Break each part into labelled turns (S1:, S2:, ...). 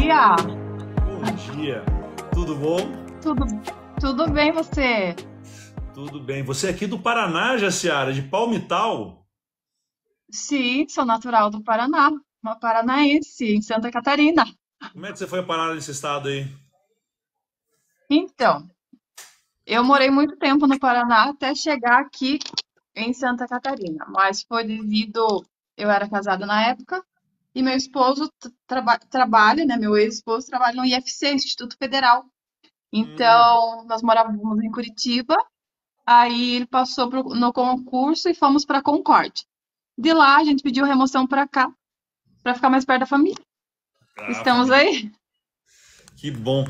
S1: dia!
S2: Bom dia, tudo bom?
S1: Tudo, tudo bem você?
S2: Tudo bem. Você é aqui do Paraná, Jaciara, de Palmital?
S1: Sim, sou natural do Paraná, uma paranaense, em Santa Catarina.
S2: Como é que você foi parar nesse estado aí?
S1: Então, eu morei muito tempo no Paraná até chegar aqui em Santa Catarina, mas foi devido, eu era casada na época, e meu esposo trabalha, né, meu ex-esposo trabalha no IFC, Instituto Federal.
S2: Hum,
S1: Então, nós morávamos em Curitiba, aí ele passou no concurso e fomos para Concórdia. De lá, a gente pediu remoção para cá, para ficar mais perto da família. Estamos
S2: família.
S1: aí?
S2: Que bom.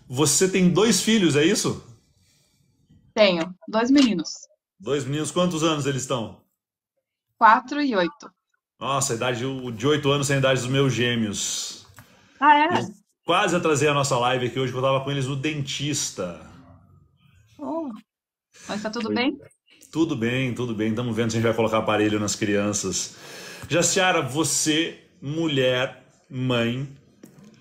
S2: Você tem dois filhos, é isso?
S1: Tenho dois meninos,
S2: Dois meninos, quantos anos eles estão?
S1: 4 e 8.
S2: Nossa, a idade de 8 anos tem a idade dos meus gêmeos.
S1: Ah,
S2: Eu
S1: é?
S2: quase atrasei a nossa live aqui hoje, porque eu tava com eles no dentista.
S1: Oh, mas tá tudo
S2: Foi.
S1: bem?
S2: Tudo bem, tudo bem. Estamos vendo se a gente vai colocar aparelho nas crianças. Jaciara, você, mulher, mãe,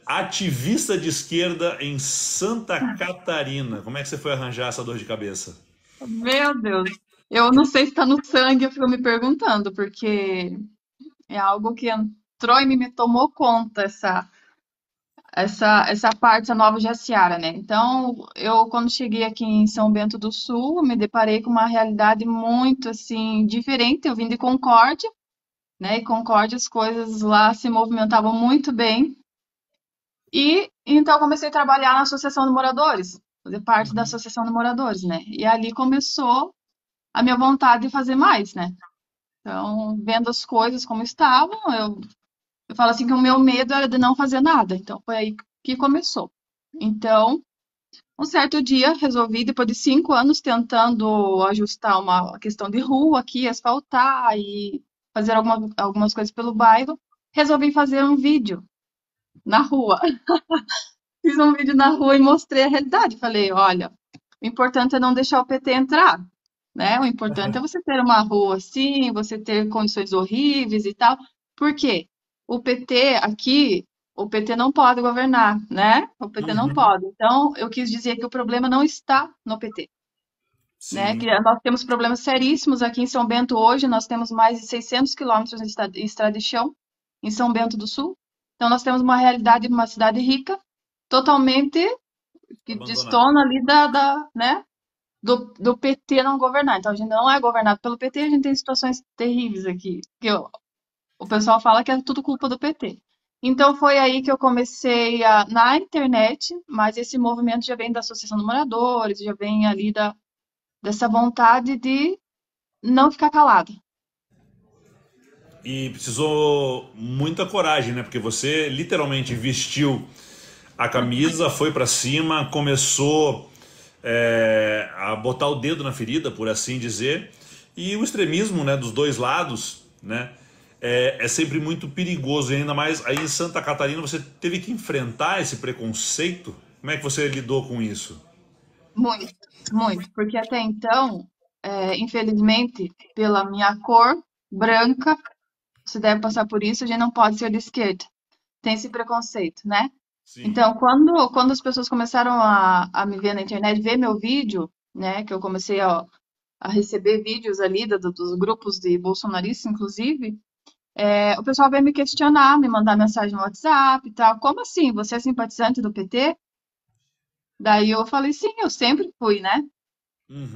S2: ativista de esquerda em Santa Catarina. Como é que você foi arranjar essa dor de cabeça?
S1: Meu Deus. Eu não sei se tá no sangue, eu fico me perguntando, porque é algo que entrou e me tomou conta, essa parte, essa nova Jaciara, né? Então, eu, quando cheguei aqui em São Bento do Sul, me deparei com uma realidade muito, assim, diferente. Eu vim de Concórdia, né? E Concórdia, as coisas lá se movimentavam muito bem. E então comecei a trabalhar na Associação de Moradores, fazer parte da
S2: Uhum.
S1: Associação de Moradores, né? E ali começou a minha vontade de fazer mais, né? Então, vendo as coisas como estavam, eu falo assim que o meu medo era de não fazer nada. Então, foi aí que começou. Então, um certo dia, resolvi, depois de 5 anos tentando ajustar uma questão de rua aqui, asfaltar e fazer algumas coisas pelo bairro, resolvi fazer um vídeo na rua. Fiz um vídeo na rua e mostrei a realidade. Falei, olha, o importante é não deixar o PT entrar, né? O importante é você ter uma rua assim, você ter condições horríveis e tal. Por quê? O PT aqui, o PT não pode governar, né? O PT não
S2: Uhum.
S1: pode. Então, eu quis dizer que o problema não está no PT, né?
S2: Sim.
S1: Que nós temos problemas seríssimos aqui em São Bento hoje, nós temos mais de 600 quilômetros de estrada de chão em São Bento do Sul. Então, nós temos uma realidade de uma cidade rica, totalmente que
S2: Abandonado.
S1: destona ali né, do PT não governar. Então, a gente não é governado pelo PT, a gente tem situações terríveis aqui, que o pessoal fala que é tudo culpa do PT. Então, foi aí que eu comecei na internet, mas esse movimento já vem da Associação de Moradores, já vem ali dessa vontade de não ficar calada.
S2: E precisou muita coragem, né? Porque você literalmente vestiu a camisa, foi pra cima, começou a botar o dedo na ferida, por assim dizer. E o extremismo, né, dos dois lados, né, é sempre muito perigoso. E ainda mais aí em Santa Catarina você teve que enfrentar esse preconceito. Como é que você lidou com isso?
S1: Muito, muito, porque até então, infelizmente, pela minha cor branca, você deve passar por isso, a gente não pode ser de esquerda. Tem esse preconceito, né?
S2: Sim.
S1: Então, quando as pessoas começaram a me ver na internet, ver meu vídeo, né, que eu comecei a receber vídeos ali dos grupos de bolsonaristas, inclusive, o pessoal veio me questionar, me mandar mensagem no WhatsApp e tal. Como assim? Você é simpatizante do PT? Daí eu falei, sim, eu sempre fui, né?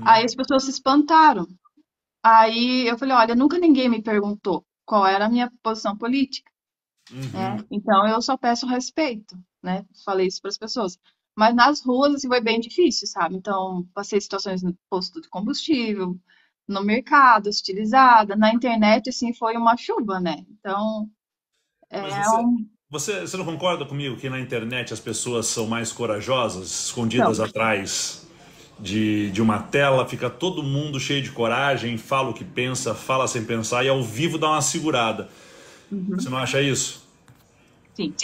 S1: Aí
S2: Uhum.
S1: as pessoas se espantaram. Aí eu falei, olha, nunca ninguém me perguntou qual era a minha posição política, né?
S2: Uhum.
S1: Então eu só peço respeito, né? Falei isso para as pessoas. Mas nas ruas assim, foi bem difícil, sabe? Então passei situações no posto de combustível, no mercado, hostilizada, na internet assim foi uma chuva, né? Então
S2: Mas
S1: é um
S2: você não concorda comigo que na internet as pessoas são mais corajosas, escondidas
S1: então,
S2: atrás de uma tela, fica todo mundo cheio de coragem, fala o que pensa, fala sem pensar e ao vivo dá uma segurada. Você
S1: uhum,
S2: não acha isso?
S1: sim.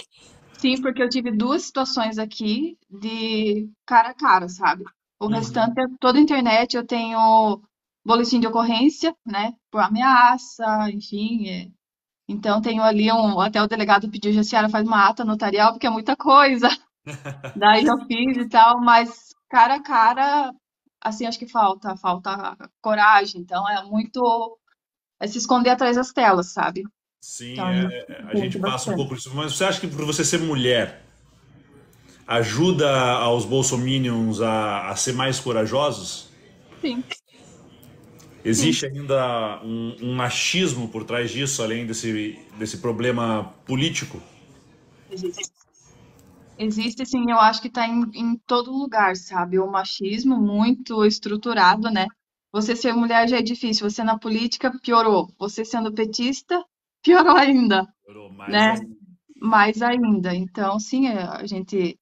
S1: Sim, porque eu tive duas situações aqui de cara a cara, sabe? O
S2: Uhum.
S1: restante é toda internet, eu tenho boletim de ocorrência, né? Por ameaça, enfim, Então tenho ali até o delegado pediu, Jaciara, faz uma ata notarial, porque é muita coisa. Daí eu fiz e tal, mas cara a cara, assim, acho que falta coragem. Então é muito se esconder atrás das telas, sabe?
S2: Sim,
S1: Então eu
S2: a gente
S1: tento
S2: passa um
S1: bastante.
S2: pouco disso. Mas você acha que por você ser mulher ajuda aos bolsominions a ser mais corajosos?
S1: Sim, sim,
S2: Existe ainda um machismo por trás disso, além desse problema político?
S1: existe. Existe, sim, eu acho que está em todo lugar, sabe? O machismo muito estruturado, né? Você ser mulher já é difícil, você na política piorou. Você sendo petista, piorou ainda,
S2: Melhorou mais
S1: né?
S2: ainda.
S1: Mais ainda. Então, sim, a gente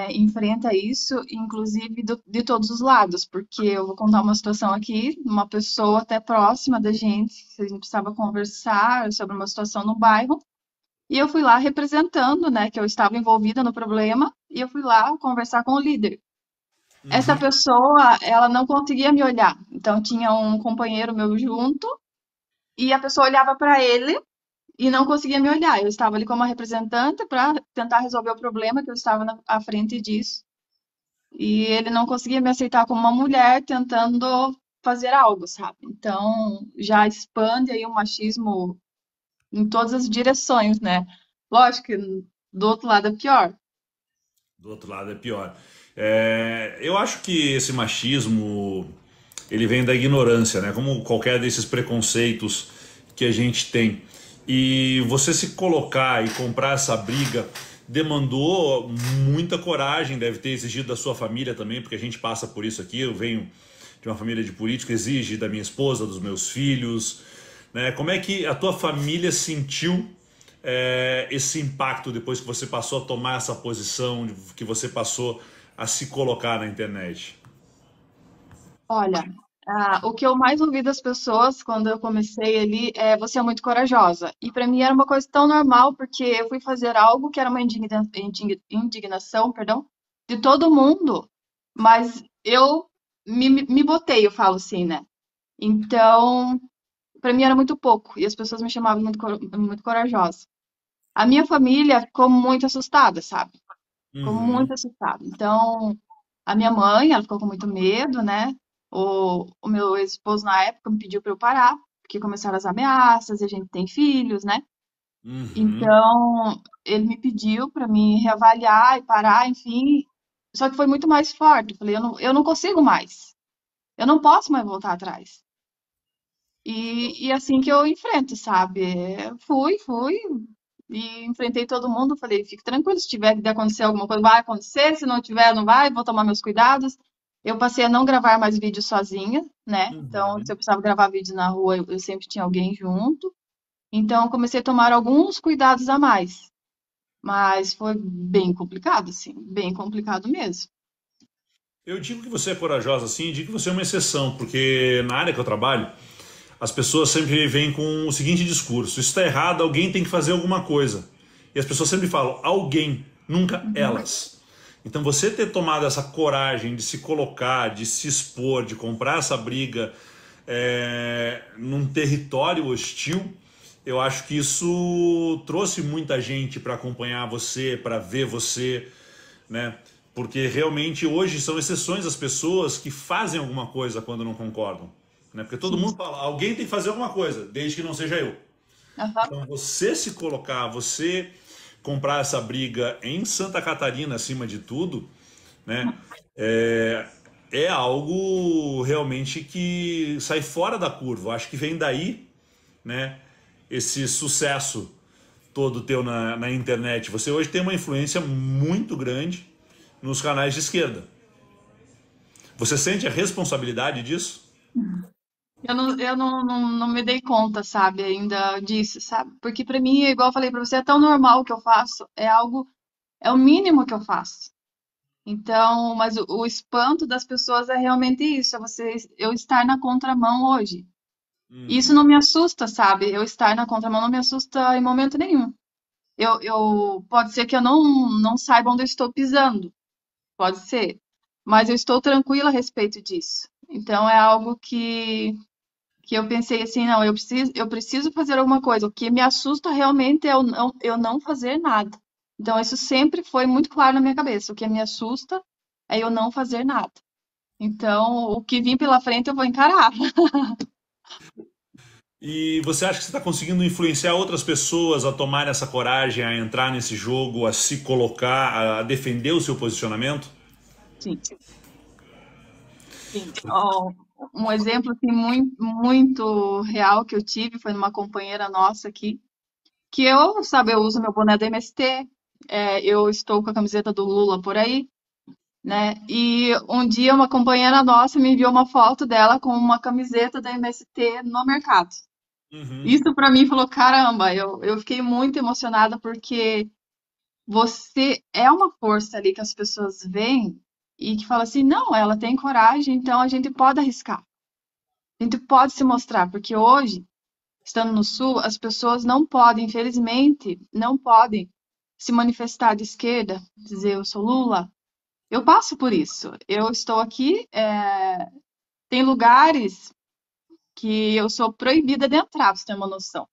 S1: enfrenta isso, inclusive de todos os lados, porque eu vou contar uma situação aqui, uma pessoa até próxima da gente, que a gente precisava conversar sobre uma situação no bairro. E eu fui lá representando, né, que eu estava envolvida no problema, e eu fui lá conversar com o líder. Essa
S2: Uhum.
S1: pessoa, ela não conseguia me olhar. Então tinha um companheiro meu junto, e a pessoa olhava para ele e não conseguia me olhar. Eu estava ali como representante para tentar resolver o problema, que eu estava à frente disso. E ele não conseguia me aceitar como uma mulher tentando fazer algo, sabe? Então já expande aí o machismo em todas as direções, né? Lógico que do outro lado é pior.
S2: Do outro lado é pior. Eu acho que esse machismo ele vem da ignorância, né? Como qualquer desses preconceitos que a gente tem. E você se colocar e comprar essa briga demandou muita coragem, deve ter exigido da sua família também, porque a gente passa por isso aqui. Eu venho de uma família de políticos, exige da minha esposa, dos meus filhos, né? Como é que a tua família sentiu esse impacto depois que você passou a tomar essa posição, que você passou a se colocar na internet?
S1: Olha, o que eu mais ouvi das pessoas quando eu comecei ali é você é muito corajosa. E para mim era uma coisa tão normal, porque eu fui fazer algo que era uma indignação, perdão, de todo mundo, mas eu me botei, eu falo assim, né? Então, para mim era muito pouco, e as pessoas me chamavam muito corajosa. A minha família ficou muito assustada, sabe? Ficou
S2: Uhum,
S1: muito assustada. Então, a minha mãe, ela ficou com muito medo, né? O meu ex-esposo, na época, me pediu para eu parar, porque começaram as ameaças, e a gente tem filhos, né?
S2: uhum.
S1: Então, ele me pediu para me reavaliar e parar, enfim. Só que foi muito mais forte. Eu falei, eu não consigo mais. Eu não posso mais voltar atrás. E assim que eu enfrento, sabe? Fui e enfrentei todo mundo. Falei, fique tranquilo, se tiver que acontecer alguma coisa, vai acontecer. Se não tiver, não vai, vou tomar meus cuidados. Eu passei a não gravar mais vídeos sozinha, né? Então, se eu
S2: Uhum.
S1: precisava gravar vídeo na rua, eu sempre tinha alguém junto. Então, eu comecei a tomar alguns cuidados a mais. Mas foi bem complicado, assim, bem complicado mesmo.
S2: Eu digo que você é corajosa assim, digo que você é uma exceção, porque na área que eu trabalho, as pessoas sempre vêm com o seguinte discurso: isso está errado, alguém tem que fazer alguma coisa. E as pessoas sempre falam, alguém, nunca
S1: Uhum.
S2: elas. Então você ter tomado essa coragem de se colocar, de se expor, de comprar essa briga num território hostil, eu acho que isso trouxe muita gente para acompanhar você, para ver você, né? Porque realmente hoje são exceções as pessoas que fazem alguma coisa quando não concordam, né? Porque todo
S1: Sim.
S2: mundo fala, alguém tem que fazer alguma coisa, desde que não seja eu.
S1: Aham.
S2: Então você se colocar, você comprar essa briga em Santa Catarina acima de tudo, né? É, é algo realmente que sai fora da curva. Acho que vem daí, né? Esse sucesso todo teu na internet. Você hoje tem uma influência muito grande nos canais de esquerda. Você sente a responsabilidade disso?
S1: Eu não me dei conta, sabe, ainda disso, sabe? Porque pra mim, igual eu falei pra você, é tão normal o que eu faço, é algo, é o mínimo que eu faço. Então, mas o espanto das pessoas é realmente isso, é eu estar na contramão hoje. Isso
S2: Uhum.
S1: não me assusta, sabe? Eu estar na contramão não me assusta em momento nenhum. Pode ser que eu não saiba onde eu estou pisando, pode ser, mas eu estou tranquila a respeito disso. Então, é algo que que eu pensei assim, não, eu preciso fazer alguma coisa. O que me assusta realmente é eu não fazer nada. Então, isso sempre foi muito claro na minha cabeça. O que me assusta é eu não fazer nada. Então, o que vir pela frente eu vou encarar.
S2: E você acha que você está conseguindo influenciar outras pessoas a tomarem essa coragem, a entrar nesse jogo, a se colocar, a defender o seu posicionamento?
S1: Sim, sim. Ó, um exemplo assim, muito real que eu tive foi numa companheira nossa aqui, que eu, sabe, eu uso meu boné da MST, eu estou com a camiseta do Lula por aí, né? E um dia uma companheira nossa me enviou uma foto dela com uma camiseta da MST no mercado.
S2: Uhum.
S1: Isso pra mim falou, caramba, eu fiquei muito emocionada porque você é uma força ali que as pessoas veem e que fala assim, não, ela tem coragem, então a gente pode arriscar. A gente pode se mostrar, porque hoje, estando no Sul, as pessoas não podem, infelizmente, não podem se manifestar de esquerda, dizer eu sou Lula. Eu passo por isso. Eu estou aqui, tem lugares que eu sou proibida de entrar, pra você ter uma noção.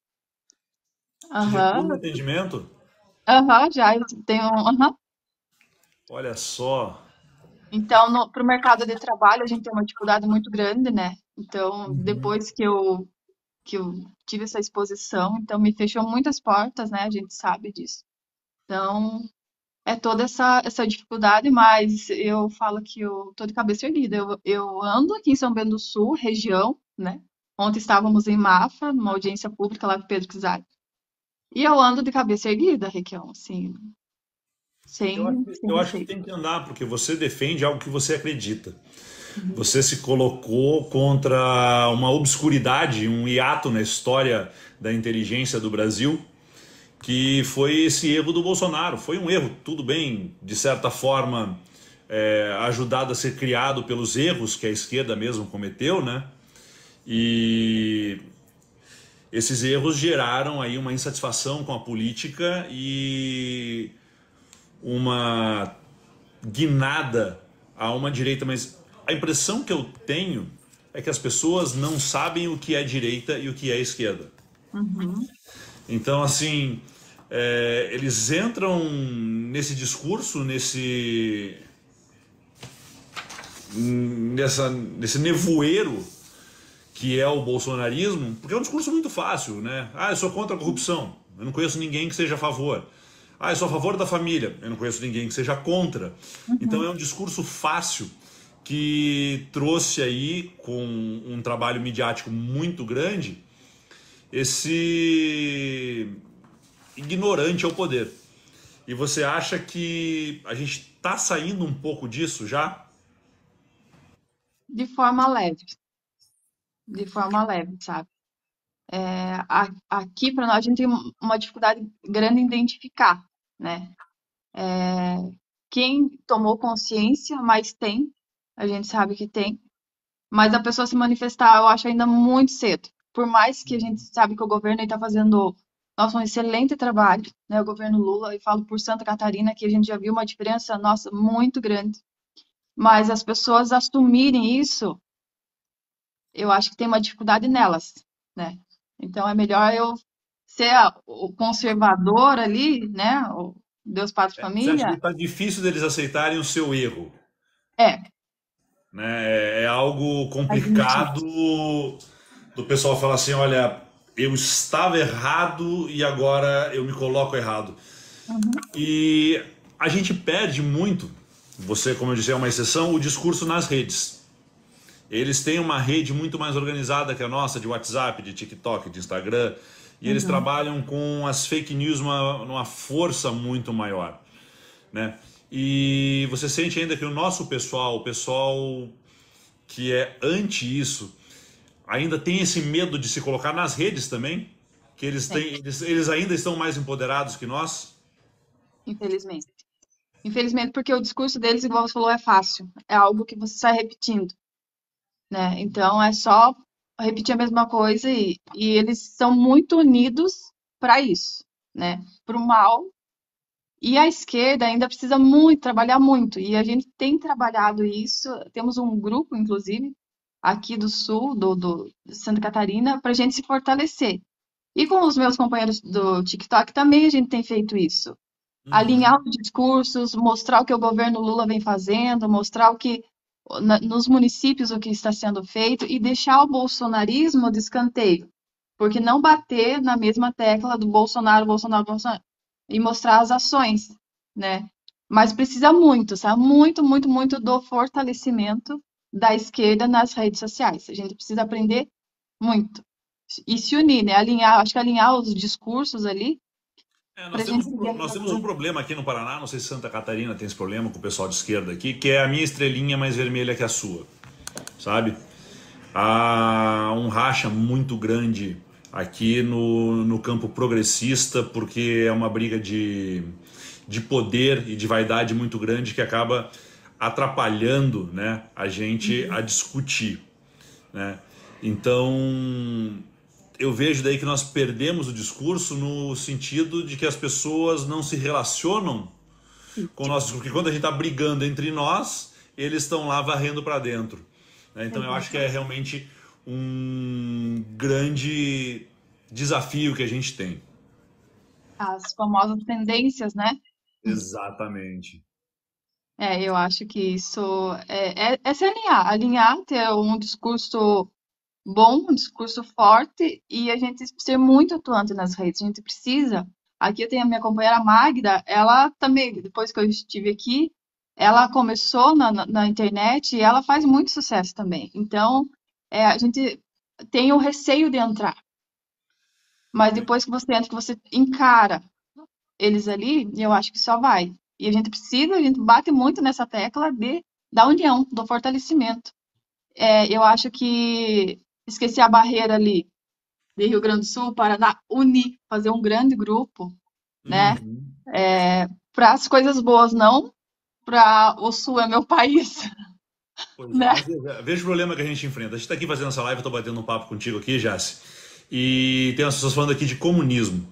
S2: Te recusam
S1: Aham,
S2: atendimento?
S1: aham, já eu tenho, aham.
S2: Olha só.
S1: Então, para o mercado de trabalho, a gente tem uma dificuldade muito grande, né? Então, depois que eu tive essa exposição, então me fechou muitas portas, né? A gente sabe disso. Então, é toda essa dificuldade, mas eu falo que eu tô de cabeça erguida. Eu ando aqui em São Bento do Sul, região, né? Ontem estávamos em Mafra, numa audiência pública lá com o Pedro Kizar. E eu ando de cabeça erguida, Requião, assim, sem
S2: Eu acho que
S1: receio.
S2: tem que andar, porque você defende algo que você acredita.
S1: Uhum.
S2: Você se colocou contra uma obscuridade, um hiato na história da inteligência do Brasil, que foi esse erro do Bolsonaro. Foi um erro, tudo bem, de certa forma, ajudado a ser criado pelos erros que a esquerda mesmo cometeu, né? E esses erros geraram aí uma insatisfação com a política e uma guinada a uma direita, mas a impressão que eu tenho é que as pessoas não sabem o que é direita e o que é esquerda.
S1: Uhum.
S2: Então, assim, eles entram nesse discurso, nesse nevoeiro que é o bolsonarismo, porque é um discurso muito fácil, né? Ah, eu sou contra a corrupção, eu não conheço ninguém que seja a favor. Ah, eu sou a favor da família, eu não conheço ninguém que seja contra. Então é
S1: Uhum.
S2: um discurso fácil que trouxe aí, com um trabalho midiático muito grande, esse ignorante ao poder. E você acha que a gente está saindo um pouco disso já?
S1: De forma leve, sabe? Aqui para nós a gente tem uma dificuldade grande em identificar, né? Quem tomou consciência, mas tem, a gente sabe que tem, mas a pessoa se manifestar, eu acho ainda muito cedo. Por mais que a gente sabe que o governo está fazendo, nossa, um excelente trabalho, né? O governo Lula, e falo por Santa Catarina, que a gente já viu uma diferença, nossa, muito grande. Mas as pessoas assumirem isso, eu acho que tem uma dificuldade nelas, né? Então é melhor eu ser o conservador ali, né? O Deus, Pátria e
S2: Você acha que
S1: Família.
S2: está difícil deles aceitarem o seu erro?
S1: É,
S2: Né? É algo
S1: admitir.
S2: complicado do pessoal falar assim, olha, eu estava errado e agora eu me coloco errado.
S1: Uhum,
S2: E a gente perde muito, você, como eu disse, é uma exceção, o discurso nas redes. Eles têm uma rede muito mais organizada que a nossa, de WhatsApp, de TikTok, de Instagram, e eles
S1: uhum.
S2: trabalham com as fake news numa força muito maior, né? E você sente ainda que o nosso pessoal, o pessoal que é anti isso, ainda tem esse medo de se colocar nas redes também? Que
S1: Tem,
S2: eles ainda estão mais empoderados que nós?
S1: infelizmente. Infelizmente, porque o discurso deles, igual você falou, é fácil. É algo que você sai repetindo, né? Então é só repetir a mesma coisa e eles são muito unidos para isso, né? Para o mal. E a esquerda ainda precisa muito, trabalhar muito. E a gente tem trabalhado isso. Temos um grupo, inclusive, aqui do sul, de Santa Catarina, para a gente se fortalecer. E com os meus companheiros do TikTok também a gente tem feito isso. Alinhar
S2: Uhum.
S1: os discursos, mostrar o que o governo Lula vem fazendo, mostrar nos municípios o que está sendo feito e deixar o bolsonarismo de escanteio. Porque não bater na mesma tecla do Bolsonaro, Bolsonaro, Bolsonaro, e mostrar as ações, né? Mas precisa muito, sabe? Muito, muito, muito do fortalecimento da esquerda nas redes sociais. A gente precisa aprender muito. E se unir, né? Alinhar, acho que alinhar os discursos ali para a gente seguir a
S2: Nós
S1: mesma
S2: temos um
S1: coisa.
S2: problema aqui no Paraná, não sei se Santa Catarina tem esse problema com o pessoal de esquerda aqui, que é a minha estrelinha mais vermelha que a sua, sabe? Há um racha muito grande aqui no campo progressista, porque é uma briga de poder e de vaidade muito grande que acaba atrapalhando, né, a gente a discutir, né? Então, eu vejo daí que nós perdemos o discurso no sentido de que as pessoas não se relacionam com nós, porque quando a gente está brigando entre nós, eles estão lá varrendo para dentro, né? Então eu acho que é
S1: Exatamente.
S2: realmente um grande desafio que a gente tem.
S1: As famosas tendências, né?
S2: Exatamente.
S1: Eu acho que isso é se alinhar, alinhar, ter um discurso bom, um discurso forte e a gente ser muito atuante nas redes. A gente precisa. Aqui eu tenho a minha companheira Magda, ela também, depois que eu estive aqui, ela começou na internet e ela faz muito sucesso também. Então, a gente tem o receio de entrar, mas depois que você entra, que você encara eles ali, eu acho que só vai. E a gente bate muito nessa tecla da união, do fortalecimento. Eu acho que esquecer a barreira ali de Rio Grande do Sul, Paraná, unir, fazer um grande grupo, né?
S2: Uhum.
S1: Para as coisas boas, não para o Sul é meu país,
S2: Pois é,
S1: né?
S2: mas veja o problema que a gente enfrenta. A gente está aqui fazendo essa live, eu estou batendo um papo contigo aqui, Jace, e tem as pessoas falando aqui de comunismo.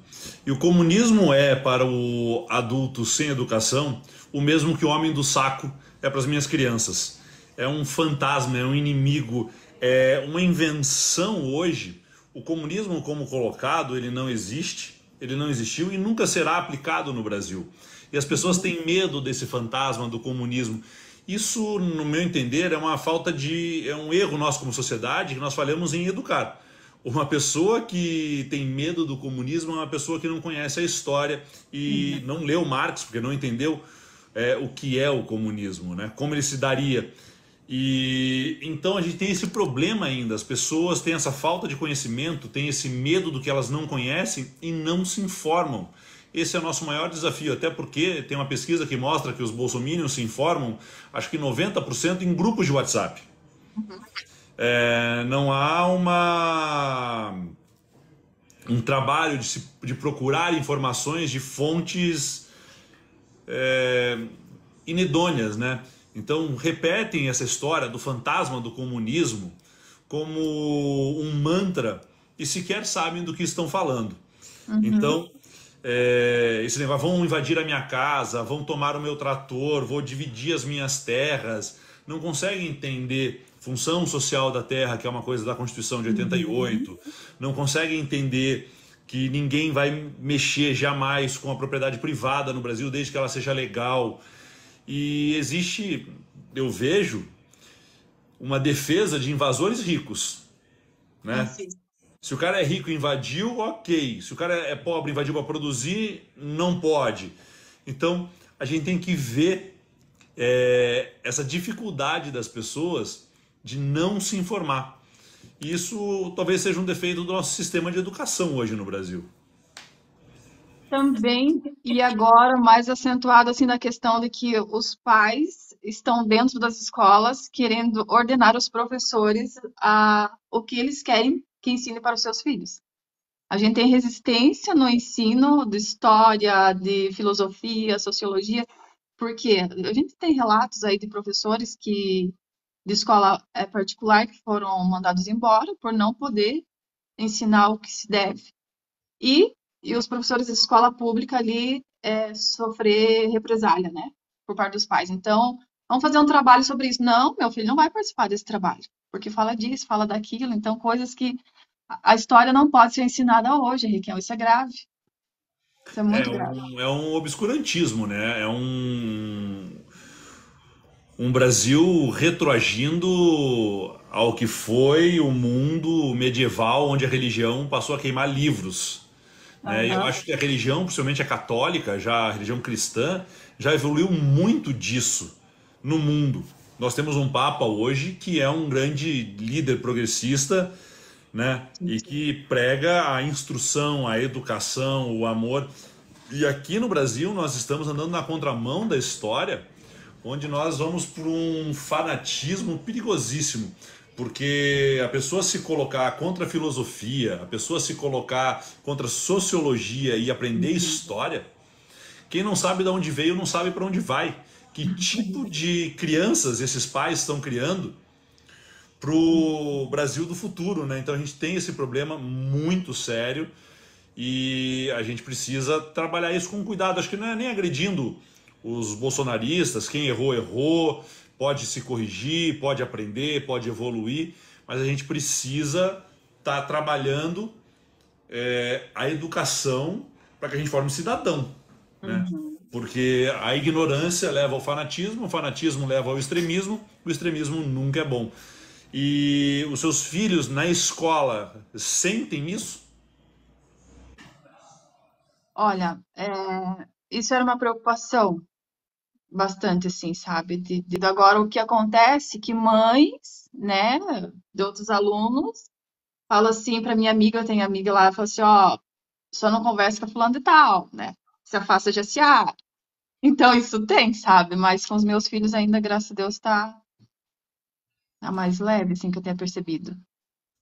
S2: E o comunismo é, para o adulto sem educação, o mesmo que o homem do saco é para as minhas crianças. É um fantasma, é um inimigo, é uma invenção hoje. O comunismo, como colocado, ele não existe, ele não existiu e nunca será aplicado no Brasil. E as pessoas têm medo desse fantasma do comunismo. Isso, no meu entender, é uma falta de. É um erro nosso como sociedade que nós falhamos em educar. Uma pessoa que tem medo do comunismo é uma pessoa que não conhece a história e não leu Marx, porque não entendeu o que é o comunismo, né? Como ele se daria. E então a gente tem esse problema ainda. As pessoas têm essa falta de conhecimento, têm esse medo do que elas não conhecem e não se informam. Esse é o nosso maior desafio, até porque tem uma pesquisa que mostra que os bolsominions se informam, acho que 90% em grupos de WhatsApp. Não há um trabalho de procurar informações de fontes inidôneas, né? Então repetem essa história do fantasma do comunismo como um mantra e sequer sabem do que estão falando.
S1: Uhum.
S2: Então, esse negócio, vão invadir a minha casa, vão tomar o meu trator, vou dividir as minhas terras, não conseguem entender função social da terra, que é uma coisa da Constituição de 88, não conseguem entender que ninguém vai mexer jamais com a propriedade privada no Brasil, desde que ela seja legal. E existe, eu vejo, uma defesa de invasores ricos, né?
S1: Sim.
S2: Se o cara é rico e invadiu, ok. Se o cara é pobre e invadiu para produzir, não pode. Então, a gente tem que ver essa dificuldade das pessoas de não se informar. Isso talvez seja um defeito do nosso sistema de educação hoje no Brasil.
S1: Também, e agora mais acentuado assim na questão de que os pais estão dentro das escolas querendo ordenar os professores o que eles querem que ensine para os seus filhos. A gente tem resistência no ensino de história, de filosofia, sociologia, porque a gente tem relatos aí de professores de escola particular que foram mandados embora por não poder ensinar o que se deve. E, e os professores de escola pública ali sofrer represália, né, por parte dos pais. Então, vamos fazer um trabalho sobre isso. Não, meu filho não vai participar desse trabalho. porque fala disso, fala daquilo, então coisas que a história não pode ser ensinada hoje, Riquel, isso é grave, isso é muito grave.
S2: É um obscurantismo, né? Um Brasil retroagindo ao que foi o mundo medieval, onde a religião passou a queimar livros. Né? Eu
S1: Aham.
S2: acho que a religião, principalmente a católica, já a religião cristã, já evoluiu muito disso no mundo. Nós temos um Papa hoje que é um grande líder progressista, né? E que prega a instrução, a educação, o amor. E aqui no Brasil nós estamos andando na contramão da história, onde nós vamos por um fanatismo perigosíssimo. Porque a pessoa se colocar contra a filosofia, a pessoa se colocar contra a sociologia e aprender história, quem não sabe de onde veio não sabe para onde vai. Que tipo de crianças esses pais estão criando para o Brasil do futuro, né? Então a gente tem esse problema muito sério e a gente precisa trabalhar isso com cuidado. Acho que não é nem agredindo os bolsonaristas, quem errou, errou, pode se corrigir, pode aprender, pode evoluir, mas a gente precisa estar trabalhando a educação para que a gente forme um cidadão, né?
S1: Uhum.
S2: Porque a ignorância leva ao fanatismo, o fanatismo leva ao extremismo, o extremismo nunca é bom. E os seus filhos na escola sentem isso?
S1: Olha, isso era uma preocupação bastante, assim, sabe? Agora o que acontece que mães, né, de outros alunos, falam assim para minha amiga, eu tenho amiga lá, fala assim, ó, só não conversa com fulano de tal, né? Se afasta de SA. Então isso tem, sabe? Mas com os meus filhos ainda, graças a Deus, tá mais leve, assim, que eu tenha percebido.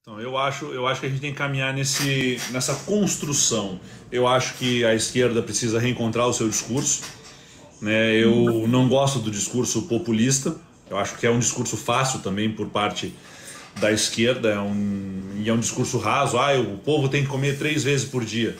S2: Então, eu acho que a gente tem que caminhar nessa construção. Eu acho que a esquerda precisa reencontrar o seu discurso, né? Eu não gosto do discurso populista. Eu acho que é um discurso fácil também por parte da esquerda, e é um discurso raso. Ah, o povo tem que comer 3 vezes por dia.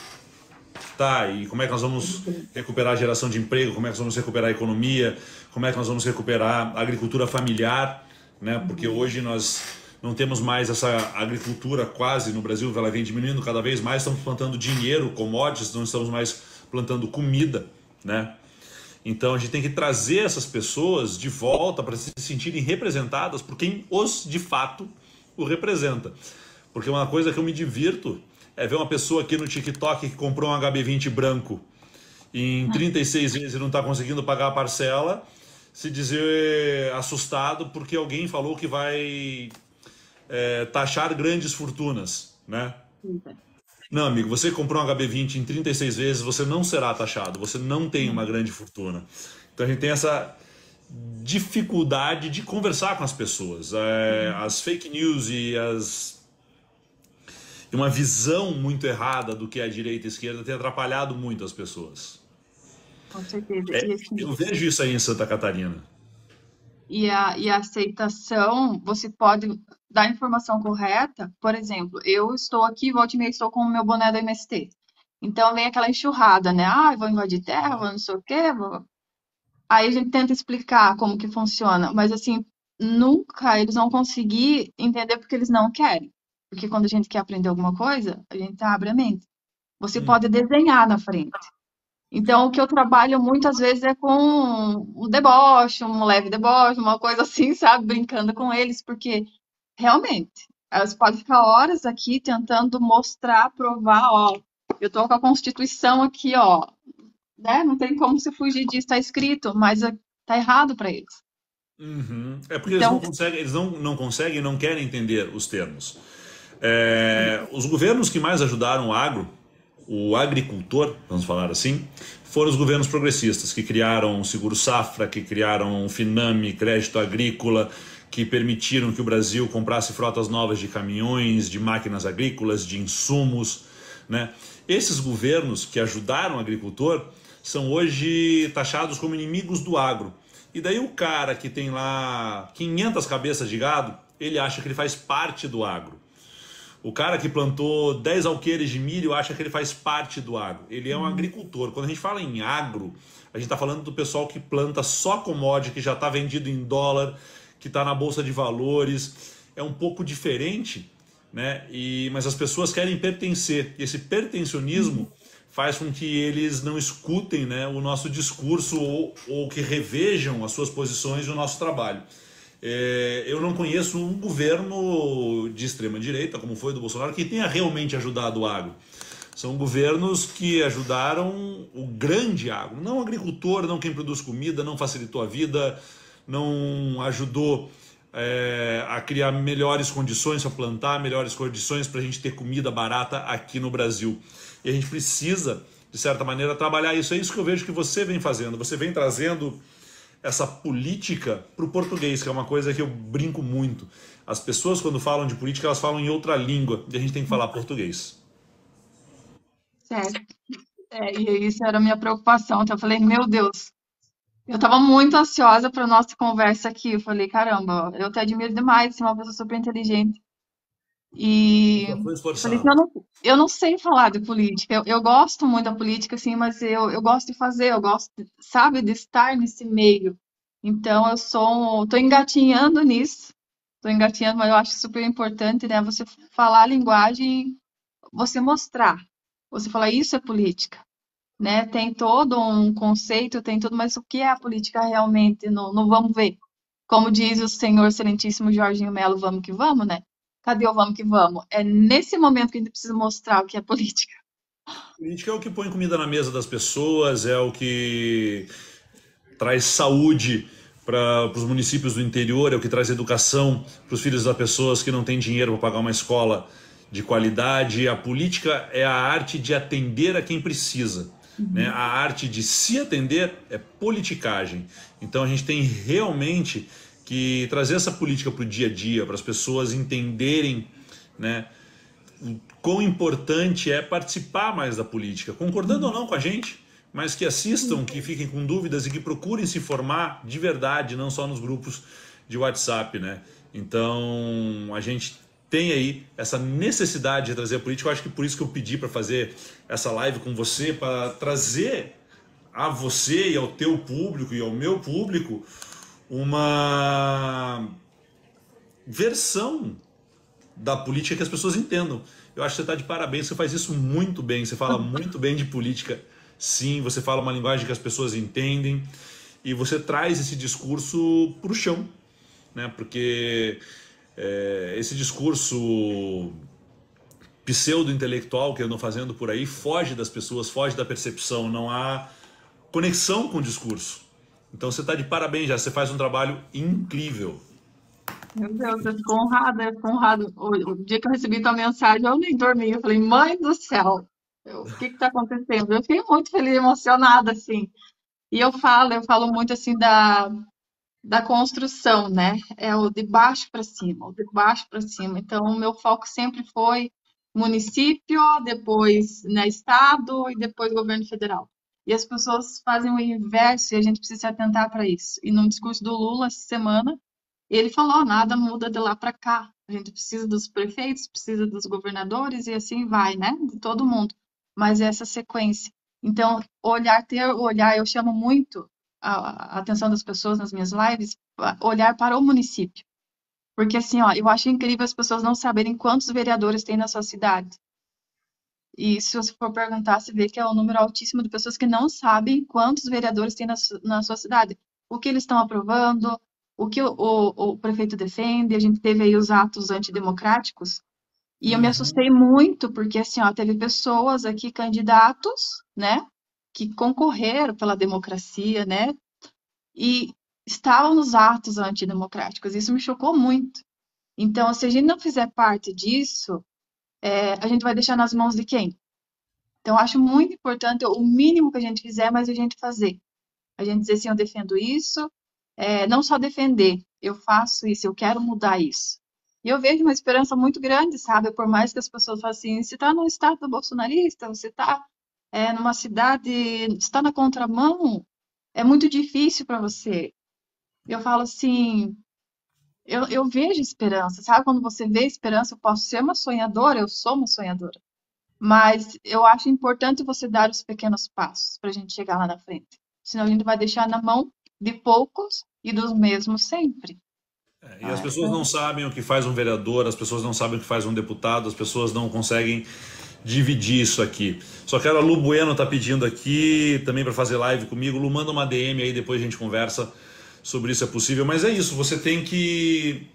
S2: Tá, e como é que nós vamos recuperar a geração de emprego? Como é que nós vamos recuperar a economia? Como é que nós vamos recuperar a agricultura familiar? Né? Porque hoje nós não temos mais essa agricultura quase no Brasil, ela vem diminuindo cada vez mais, estamos plantando dinheiro, commodities, não estamos mais plantando comida, né? Então a gente tem que trazer essas pessoas de volta para se sentirem representadas por quem os de fato o representa. Porque uma coisa que eu me divirto é ver uma pessoa aqui no TikTok que comprou um HB20 branco em 36 vezes e não está conseguindo pagar a parcela, se dizer assustado porque alguém falou que vai taxar grandes fortunas, né? Não, amigo, você comprou um HB20 em 36 vezes, você não será taxado, você não tem uma grande fortuna. Então a gente tem essa dificuldade de conversar com as pessoas. As fake news e uma visão muito errada do que é a direita e a esquerda tem atrapalhado muito as pessoas.
S1: Com certeza.
S2: É,
S1: E assim,
S2: eu vejo isso aí em Santa Catarina.
S1: e a aceitação, você pode dar a informação correta. Por exemplo, eu estou aqui, volta e meia, estou com o meu boné do MST. Então vem aquela enxurrada, né? Ah, eu vou invadir terra, vou não sei o quê. Aí a gente tenta explicar como que funciona, mas assim, nunca eles vão conseguir entender porque eles não querem. Porque quando a gente quer aprender alguma coisa, a gente abre a mente. Você pode desenhar na frente. Então, o que eu trabalho muitas vezes é com um deboche, um leve deboche, uma coisa assim, sabe? Brincando com eles, porque realmente, elas podem ficar horas aqui tentando mostrar, provar, ó, eu tô com a Constituição aqui, ó, né? Não tem como se fugir disso, tá escrito, mas tá errado para eles.
S2: Uhum. É porque eles
S1: Então,
S2: não conseguem e não querem entender os termos. Os governos que mais ajudaram o agro, o agricultor, vamos falar assim, foram os governos progressistas, que criaram o Seguro Safra, que criaram o Finame, crédito agrícola, que permitiram que o Brasil comprasse frotas novas de caminhões, de máquinas agrícolas, de insumos, né? Esses governos que ajudaram o agricultor são hoje taxados como inimigos do agro. E daí o cara que tem lá 500 cabeças de gado, ele acha que ele faz parte do agro. O cara que plantou 10 alqueires de milho acha que ele faz parte do agro. Ele é um agricultor. Quando a gente fala em agro, a gente está falando do pessoal que planta só commodity, que já está vendido em dólar, que está na bolsa de valores. é um pouco diferente, né? Mas as pessoas querem pertencer. E esse pertencionismo faz com que eles não escutem, né, o nosso discurso ou que revejam as suas posições e o nosso trabalho. Eu não conheço um governo de extrema direita, como foi o do Bolsonaro, que tenha realmente ajudado o agro. São governos que ajudaram o grande agro, não o agricultor, não quem produz comida, não facilitou a vida, não ajudou a criar melhores condições para plantar, melhores condições para a gente ter comida barata aqui no Brasil. E a gente precisa, de certa maneira, trabalhar isso. É isso que eu vejo que você vem fazendo. Você vem trazendo essa política para o português, que é uma coisa que eu brinco muito. As pessoas, quando falam de política, elas falam em outra língua, e a gente tem que falar português.
S1: Certo. E isso era a minha preocupação. Então eu falei, meu Deus, eu estava muito ansiosa para nossa conversa aqui. Eu falei, caramba, eu te admiro demais, você é uma pessoa super inteligente.
S2: Eu
S1: E
S2: só estou
S1: eu falei que
S2: esforçando.
S1: eu não sei falar de política. Eu gosto muito da política, assim, mas eu gosto de fazer, eu gosto, sabe, de estar nesse meio. Então tô engatinhando nisso, tô engatinhando, mas eu acho super importante, né? Você falar a linguagem, você mostrar. Você falar, isso é política, né? Tem todo um conceito, tem tudo, mas o que é a política realmente? No vamos ver. Como diz o senhor excelentíssimo Jorginho Melo, vamos que vamos, né? Cadê o vamos que vamos? É nesse momento que a gente precisa mostrar o que é política.
S2: Política é o que põe comida na mesa das pessoas, é o que traz saúde para os municípios do interior, é o que traz educação para os filhos das pessoas que não têm dinheiro para pagar uma escola de qualidade. A política é a arte de atender a quem precisa, né? A
S1: Uhum.
S2: arte de se atender é politicagem. Então a gente tem realmente que trazer essa política para o dia a dia, para as pessoas entenderem, né, o quão importante é participar mais da política, concordando ou não com a gente, mas que assistam, que fiquem com dúvidas e que procurem se formar de verdade, não só nos grupos de WhatsApp, né? Então a gente tem aí essa necessidade de trazer a política. Eu acho que por isso que eu pedi para fazer essa live com você, para trazer a você e ao teu público e ao meu público uma versão da política que as pessoas entendam. Eu acho que você está de parabéns, você faz isso muito bem, você fala muito bem de política, sim, você fala uma linguagem que as pessoas entendem e você traz esse discurso para o chão, né? Porque esse discurso pseudo-intelectual que eu ando fazendo por aí foge das pessoas, foge da percepção, não há conexão com o discurso. Então você está de parabéns já, você faz um trabalho incrível.
S1: Meu Deus, eu fico honrada, eu fico honrada. O dia que eu recebi tua mensagem, eu nem dormi. Eu falei, mãe do céu, o que que tá acontecendo? Eu fiquei muito feliz, emocionada, assim. E eu falo muito, assim, da construção, né? É o de baixo para cima, o de baixo para cima. Então, o meu foco sempre foi município, depois, né, estado e depois governo federal. E as pessoas fazem o inverso e a gente precisa se atentar para isso. E no discurso do Lula essa semana, ele falou: nada muda de lá para cá. A gente precisa dos prefeitos, precisa dos governadores e assim vai, né? De todo mundo. Mas essa sequência. Então, ter olhar, eu chamo muito a atenção das pessoas nas minhas lives, olhar para o município. Porque assim, ó, eu acho incrível as pessoas não saberem quantos vereadores tem na sua cidade. E se você for perguntar, você vê que é um número altíssimo de pessoas que não sabem quantos vereadores tem na sua cidade. O que eles estão aprovando, o que o prefeito defende. A gente teve aí os atos antidemocráticos. E eu me assustei
S2: Uhum.
S1: muito, porque assim, ó, teve pessoas aqui, candidatos, né, que concorreram pela democracia, né, e estavam nos atos antidemocráticos. Isso me chocou muito. Então, se a gente não fizer parte disso, a gente vai deixar nas mãos de quem? Então, eu acho muito importante o mínimo que a gente fizer, mas a gente fazer. A gente dizer assim, eu defendo isso, não só defender, eu faço isso, eu quero mudar isso. E eu vejo uma esperança muito grande, sabe? Por mais que as pessoas falem assim, você está no estado bolsonarista, você está numa cidade, está na contramão, é muito difícil para você. Eu falo assim, eu vejo esperança, sabe? Quando você vê esperança, eu posso ser uma sonhadora, eu sou uma sonhadora. Mas eu acho importante você dar os pequenos passos para a gente chegar lá na frente. Senão a gente vai deixar na mão de poucos e dos mesmos sempre.
S2: E as pessoas não sabem o que faz um vereador, as pessoas não sabem o que faz um deputado, as pessoas não conseguem dividir isso aqui. Só quero a Lu Bueno tá pedindo aqui também para fazer live comigo. Lu, manda uma DM aí, depois a gente conversa sobre isso, é possível. Mas é isso, você tem que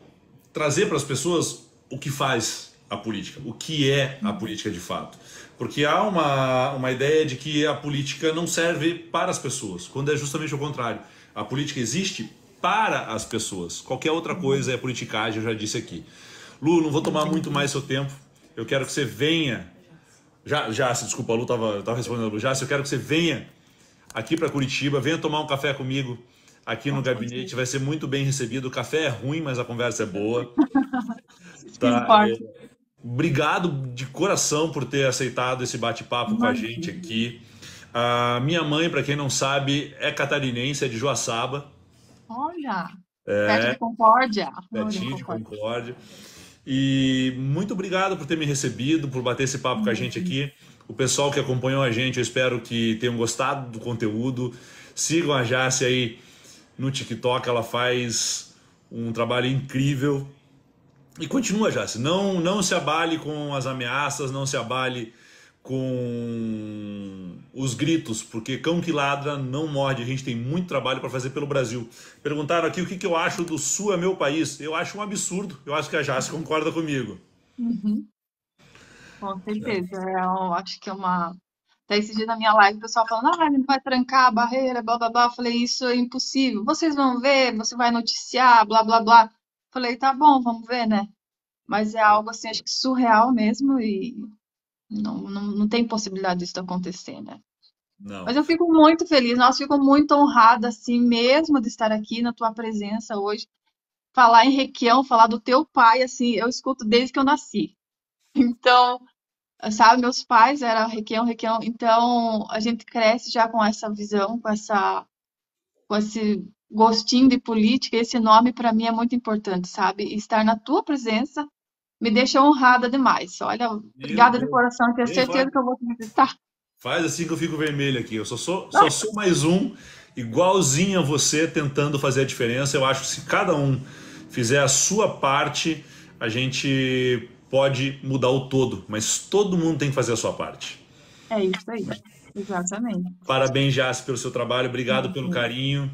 S2: trazer para as pessoas o que faz a política, o que é a política de fato. Porque há uma ideia de que a política não serve para as pessoas, quando é justamente o contrário. A política existe para as pessoas. Qualquer outra coisa é politicagem, eu já disse aqui. Lu, não vou tomar muito mais seu tempo. Eu quero que você venha. Se desculpa, a Lu estava respondendo a Lu. Eu quero que você venha aqui para Curitiba, venha tomar um café comigo aqui no gabinete. Vai ser muito bem recebido. O café é ruim, mas a conversa é boa. Tá? Obrigado de coração por ter aceitado esse bate-papo com a gente aqui. A minha mãe, para quem não sabe, é catarinense, é de Joaçaba.
S1: Olha, perto de Concórdia.
S2: Pertinho de Concórdia. E muito obrigado por ter me recebido, por bater esse papo com a gente aqui. O pessoal que acompanhou a gente, eu espero que tenham gostado do conteúdo. Sigam a Jace aí no TikTok, ela faz um trabalho incrível. E continua, Jace, não se abale com as ameaças, não se abale com os gritos, porque cão que ladra não morde. A gente tem muito trabalho para fazer pelo Brasil. Perguntaram aqui o que eu acho do Sul é meu país. Eu acho um absurdo. Eu acho que a Jace concorda comigo.
S1: Com certeza. Eu acho que é uma... Até esse dia na minha live, o pessoal falando, não vai trancar a barreira, blá, blá, blá. Eu falei, isso é impossível. Vocês vão ver, você vai noticiar, blá, blá, blá. Falei, tá bom, vamos ver, né? Mas é algo, assim, acho que surreal mesmo e não tem possibilidade disso acontecer, né?
S2: Não.
S1: Mas eu fico muito feliz, nossa, fico muito honrada, assim, mesmo de estar aqui na tua presença hoje. Falar em Requião, falar do teu pai, assim, eu escuto desde que eu nasci. Então, sabe, meus pais eram Requião, Requião. Então, a gente cresce já com essa visão, com esse gostinho de política. Esse nome, para mim, é muito importante, sabe? E estar na tua presença me deixa honrada demais. Olha, obrigada de coração, tenho certeza que eu vou te visitar.
S2: Faz assim que eu fico vermelho aqui. Eu só sou mais um, igualzinho a você, tentando fazer a diferença. Eu acho que se cada um fizer a sua parte, a gente pode mudar o todo. Mas todo mundo tem que fazer a sua parte.
S1: É isso aí. Exatamente.
S2: Parabéns, Jace, pelo seu trabalho. Obrigado pelo carinho.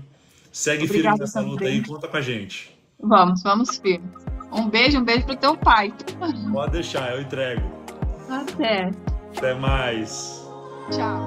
S2: Segue firme nessa luta aí e conta com a gente.
S1: Vamos firme. Um beijo pro teu pai.
S2: Pode deixar, eu entrego.
S1: Até.
S2: Até mais.
S1: Tchau.